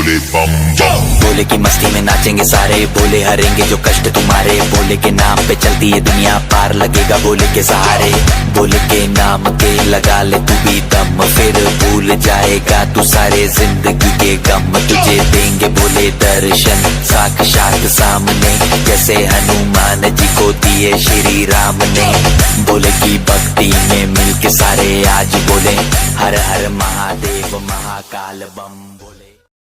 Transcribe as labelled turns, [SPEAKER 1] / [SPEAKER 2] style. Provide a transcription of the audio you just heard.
[SPEAKER 1] बोले बम बम।
[SPEAKER 2] बोले की मस्ती में नाचेंगे सारे, बोले हरेंगे जो कष्ट तुम्हारे, बोले के नाम पे चलती है दुनिया, पार लगेगा बोले के सहारे। बोले के नाम के लगा ले तू भी दम, फिर भूल जाएगा तू सारे जिंदगी के गम। तुझे देंगे बोले दर्शन साक्षात सामने, जैसे हनुमान जी को दिए श्री राम ने। बोले की भक्ति में मिलके सारे आज बोले हर हर महादेव महाकाल बम।